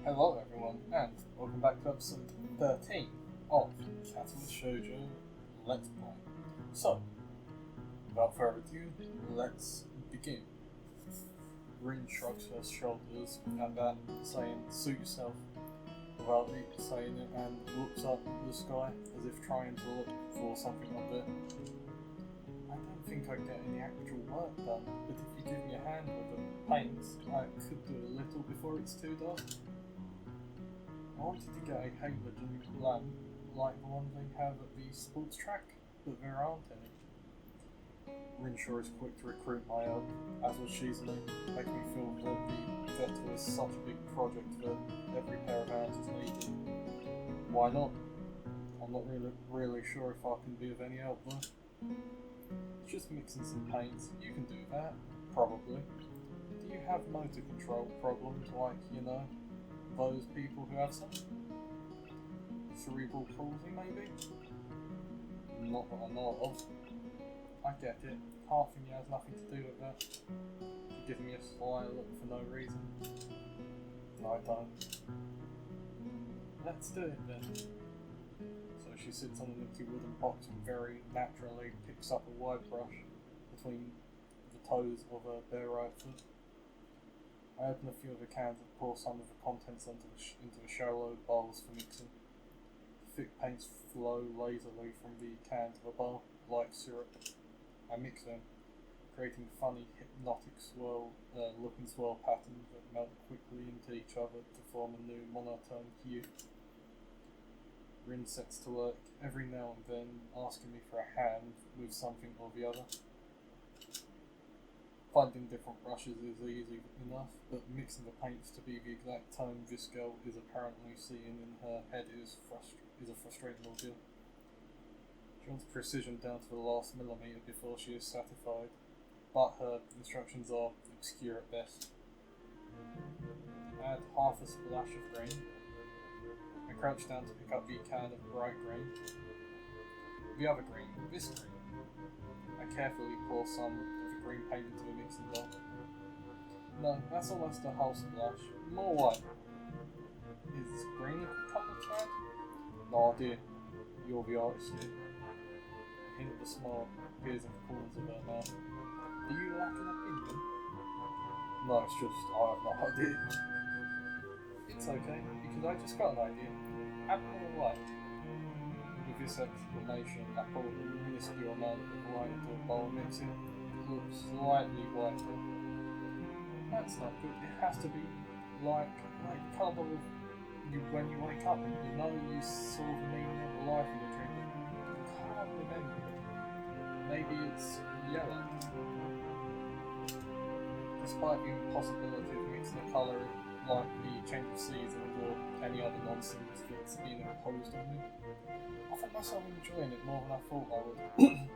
Hello everyone, and welcome back to episode 13 of Katawa Shoujo Let's Play. So, without further ado, let's begin. Rin shrugs her shoulders at that, saying, "Suit yourself," without saying it, and looks up at the sky as if trying to look for something up there. I don't think I get any actual work done, but if you give me a hand with the paints, I could do a little before it's too dark. I wanted to get a halogen lamp like the one they have at the sports track, but there aren't any. Rinshaw is quick to recruit my help, as was Shizune, making me feel that the Vector is such a big project that every pair of hands is needed. Why not? I'm not really sure if I can be of any help though. Just mixing some paints, you can do that, probably. Do you have motor control problems like, those people who have some? Cerebral palsy, maybe? Not that I know of. I get it. Half of me has nothing to do with that. You're giving me a sly look for no reason. No, I don't. Let's do it then. So she sits on an empty wooden box and very naturally picks up a wide brush between the toes of her bare right foot. I open a few of the cans and pour some of the contents into the shallow bowls for mixing. The thick paints flow lazily from the can to the bowl, like syrup. I mix them, creating funny hypnotic looking swirl patterns that melt quickly into each other to form a new monotone hue. Rin sets to work, every now and then asking me for a hand with something or the other. Finding different brushes is easy enough, but mixing the paints to be the exact tone this girl is apparently seeing in her head is a frustrating ordeal. She wants precision down to the last millimetre before she is satisfied, but her instructions are obscure at best. Add half a splash of green. I crouch down to pick up the can of bright green. The other green, this green. I carefully pour some of the green paint into the mixing bowl. No, that's almost a whole splash. More white. Is green a colour cad? No idea. You're the artist here. A hint of a smile appears in the corners of her mouth. Do you lack an opinion? No, it's just I have no idea. It's okay, because I just got an idea. Add more white. With this explanation, I pour a minuscule amount of white into a bowl and mix it. It looks slightly whiter. That's not good. It has to be like the colour of you when you wake up and you saw the meaning of life in the dream. You can't remember it. Maybe it's yellow. Despite the impossibility of mixing a colour like the change of seasons or any other nonsense that's being imposed on me, I found myself enjoying it more than I thought I would.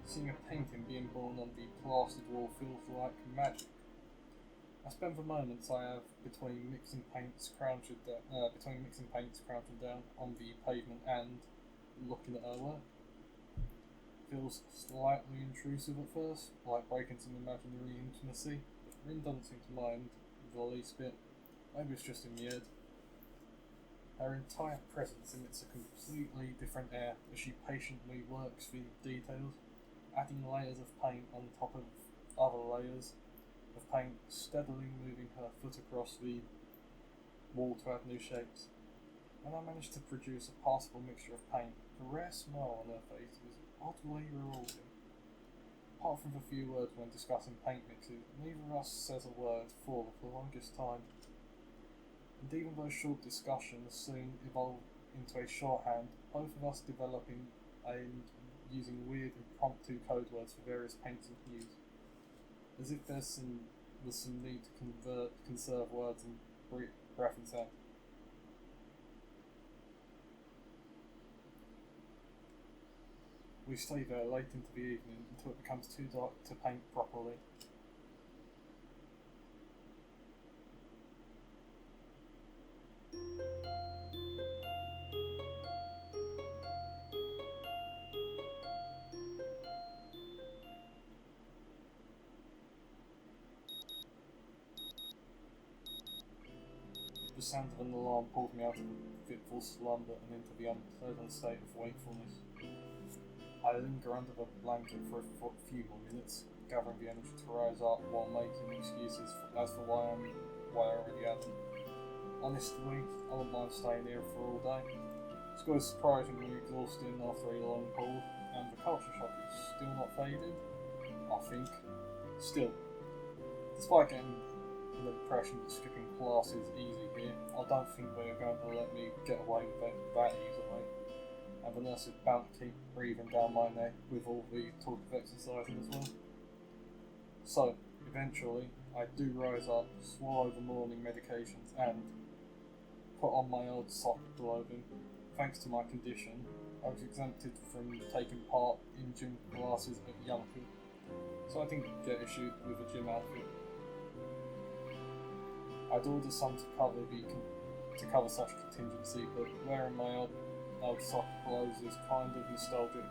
Seeing a painting being born on the plastered wall feels like magic. I spend the moments I have between mixing paints crouching down on the pavement and looking at her work. Feels slightly intrusive at first, like breaking some imaginary intimacy, but Rin doesn't seem to mind the least bit. Maybe it's just in the head. Her entire presence emits a completely different air as she patiently works the details, adding layers of paint on top of other layers of paint, steadily moving her foot across the wall to add new shapes. When I manage to produce a passable mixture of paint, the rare smile on her face is oddly rewarding. Apart from the few words when discussing paint mixes, neither of us says a word for the longest time. And even those short discussions soon evolve into a shorthand, both of us developing and using weird impromptu code words for various paints and hues. As if there's some need to conserve words and breath and sound. We stay there late into the evening until it becomes too dark to paint properly. The sound of an alarm pulled me out of a fitful slumber and into the unpleasant state of wakefulness. I linger under the blanket for a few more minutes, gathering the energy to rise up while making excuses as for why I already am. Honestly, I wouldn't mind staying here for all day. School is surprisingly exhausting after a long pull, and the culture shock is still not faded, I think. Still, despite getting the impression that skipping class is easy here, I don't think they are going to let me get away with it that easily. And the nurse is bound to keep breathing down my neck with all the talk of exercising as well. So, eventually, I do rise up, swallow the morning medications, and put on my old socket clothing. Thanks to my condition, I was exempted from taking part in gym classes at Yamaku, so I didn't get issued with a gym outfit. I'd ordered some to cover such contingency, but wearing my old sock clothes is kind of nostalgic.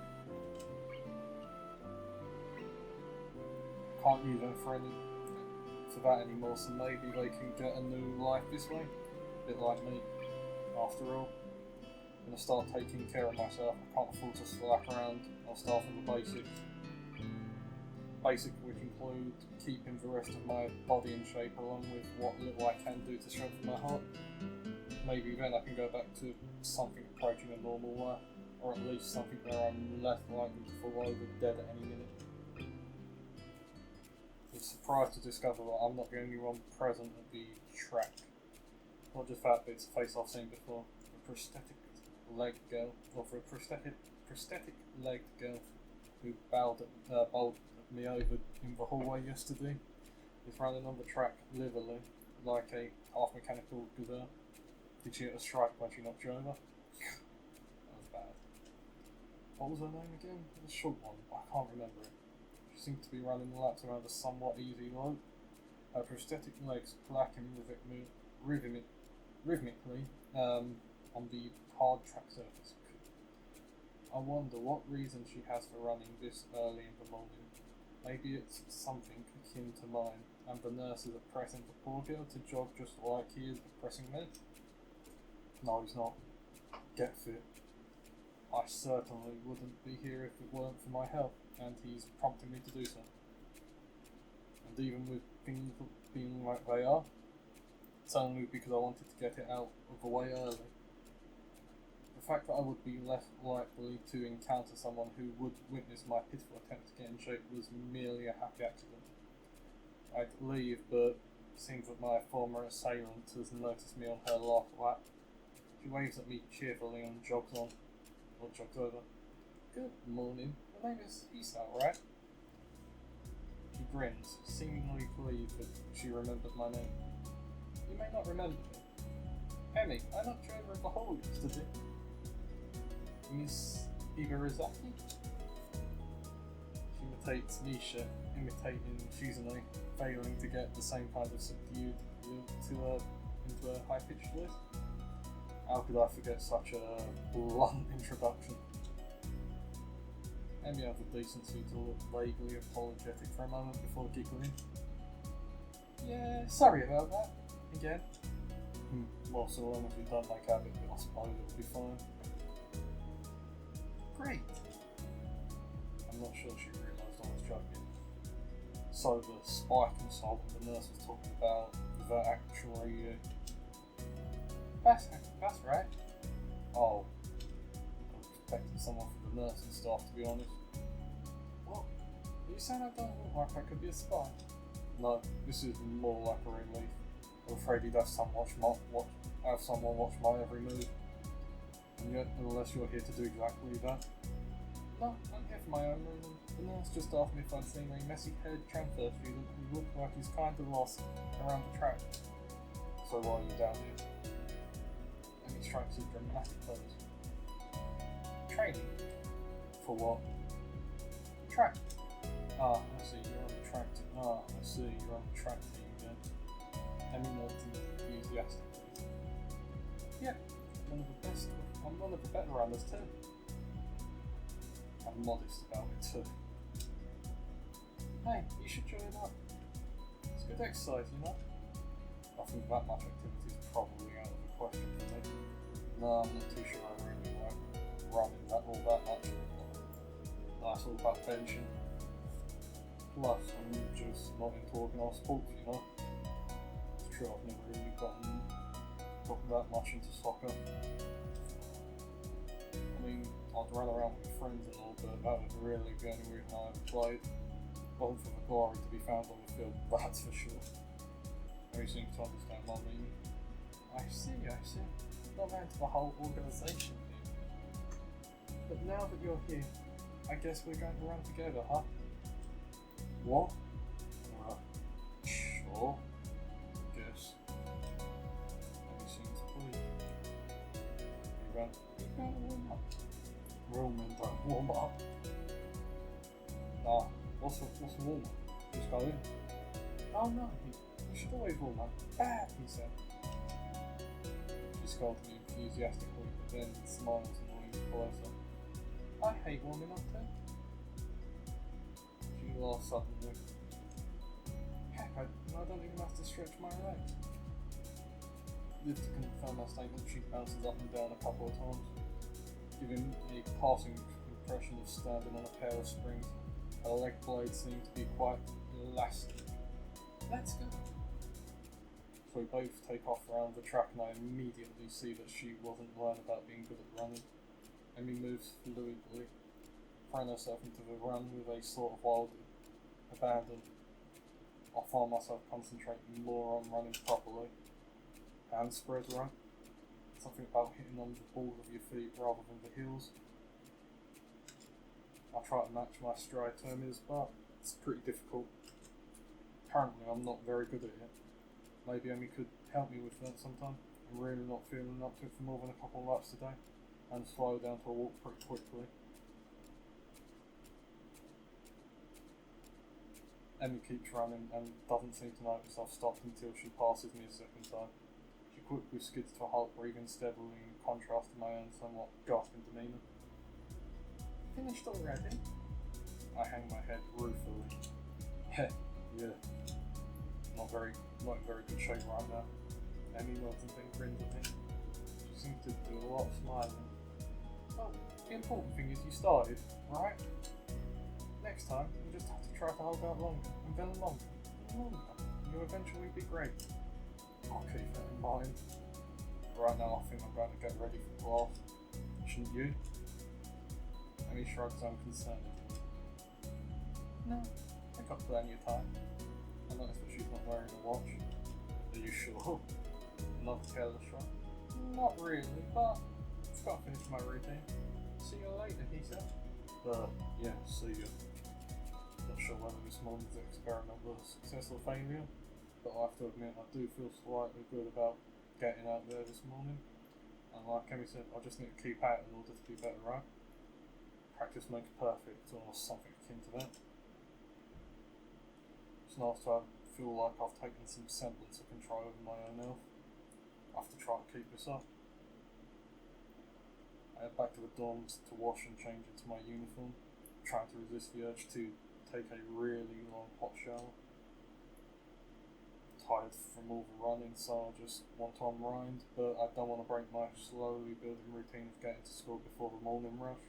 Can't use them for that anymore, so maybe they can get a new life this way. A bit like me, after all. I'm going to start taking care of myself. I can't afford to slack around. I'll start from the basics. Basic which include keeping the rest of my body in shape along with what little I can do to strengthen my heart. Maybe then I can go back to something approaching a normal life, or at least something where I'm less likely to fall over dead at any minute. I'm surprised to discover that I'm not the only one present at the track. Not just that, but it's a face-off scene before. The prosthetic legged girl who bowled me over in the hallway yesterday is running on the track literally like a half-mechanical gazelle. Did she hit a strike when she knocked you over? That was bad. What was her name again? It was a short one, I can't remember it. She seemed to be running laps around a somewhat easy lope. Her prosthetic legs clacking rhythmically on the hard track surface. I wonder what reason she has for running this early in the morning. Maybe it's something akin to mine, and the nurses are pressing the poor girl to jog just like he is pressing me. No, he's not. Get fit. I certainly wouldn't be here if it weren't for my health, and he's prompting me to do so. And even with things being like they are, it's only because I wanted to get it out of the way early. The fact that I would be less likely to encounter someone who would witness my pitiful attempt to get in shape was merely a happy accident. I'd leave, but it seems that my former assailant has noticed me on her last lap. She waves at me cheerfully and jogs over. Good morning, my name is Isa, right? She grins, seemingly pleased that she remembered my name. You may not remember me. Emmy, I knocked you over in the hole yesterday. Miss Igarizaki? She imitates Nisha, imitating Shizune, failing to get the same kind of subdued look into a high-pitched voice. How could I forget such a blunt introduction? Emmy has the decency to look vaguely apologetic for a moment before giggling. Yeah, sorry about that. Again. Well, so long as we don't make habit, I suppose it'll be fine. Great. I'm not sure she realised I was joking. So the spy consultant the nurse was talking about, is that actually That's right. Oh. I was expecting someone from the nursing staff, to be honest. What? Are you saying I don't look like I could be a spy? No, this is more like a relief. I'm afraid you'd have someone watch my every move. And yet, unless you're here to do exactly that. No, I'm here for my own reason. The nurse just asked me if I'd seen a messy-haired transfer student who looked like he's kind of lost around the track. So why are you down here? And he strikes a dramatic pose. Training? For what? Track. I see, you're on the track team. I see, you're on the track team then. Emmy nodded enthusiastically. Yeah, I'm one of the better runners too. I'm modest about it too. Hey, you should join up. It's good exercise, you know? I think that much activity is probably No, I'm not too sure I really like running all that much. That's all about benching. Plus, I'm just not into organised sports, you know. It's true, I've never really gotten that much into soccer. I mean, I'd run around with friends and all, but that was really the only reason I ever played. Wasn't for the glory to be found on the field, that's for sure. You seem to understand what I mean. I see. Not down to the whole organisation thing. But now that you're here, I guess we're going to run together, huh? What? Sure. I guess. That seems pleased. You run warm up. Real men don't warm up. Nah, what's a warm up? Just go in. Oh no, you should always warm up. Bad, he said. She scolded me enthusiastically, but then smiled and leaned closer. I hate warming up too. She laughed suddenly. Heck, I don't even have to stretch my legs. Lived to confirm my statement, she bounces up and down a couple of times, giving a passing impression of standing on a pair of springs. Her leg blades seem to be quite elastic. Let's go. So we both take off around the track and I immediately see that she wasn't learned about being good at running. Amy moves fluidly, throwing herself into the run with a sort of wild abandon. I find myself concentrating more on running properly. Hand spread run. Something about hitting on the balls of your feet rather than the heels. I try to match my stride to Emmy's, but it's pretty difficult. Apparently I'm not very good at it. Maybe Emmy could help me with that sometime. I'm really not feeling up to it for more than a couple of laps today, and slow down to a walk pretty quickly. Emmy keeps running and doesn't seem to notice I've stopped until she passes me a second time. She quickly skids to a halt, breathing steadily in contrast to my own somewhat gasping demeanour. Finished already? I hang my head ruefully. Yeah. Not in very good shape right now. Emmy nods and then grins at me. She seems to do a lot of smiling. Well, the important thing is you started, right? Next time, you just have to try to hold out longer, and then longer, and longer. You'll eventually be great. I'll keep that in mind. Right now, I think I'm going to get ready for class. Shouldn't you? Emmy shrugs unconcernedly. No, I got plenty of time. I notice that she's not wearing a watch. Are you sure? Another careless shrug. Not really, but I've got to finish my routine. See you later, he said. Yeah, see you. Not sure whether this morning's experiment was a success or failure, but I have to admit I do feel slightly good about getting out there this morning. And like Emmy said, I just need to keep out in order to be better, right? Practice makes perfect, or something akin to that. It's nice to feel like I've taken some semblance of control over my own health. I have to try to keep this up. I head back to the dorms to wash and change into my uniform, trying to resist the urge to take a really long hot shower. Tired from all the running, so I just want to unwind, but I don't want to break my slowly building routine of getting to school before the morning rush.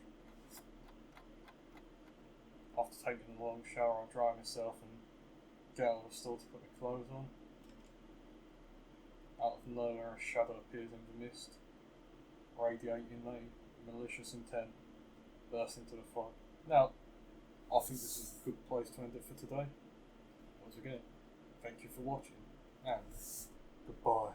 After taking a long shower, I dry myself and get out of the store to put my clothes on. Out of nowhere, a shadow appears in the mist, radiating a malicious intent, burst into the fog. Now, I think this is a good place to end it for today. Once again, thank you for watching, and goodbye.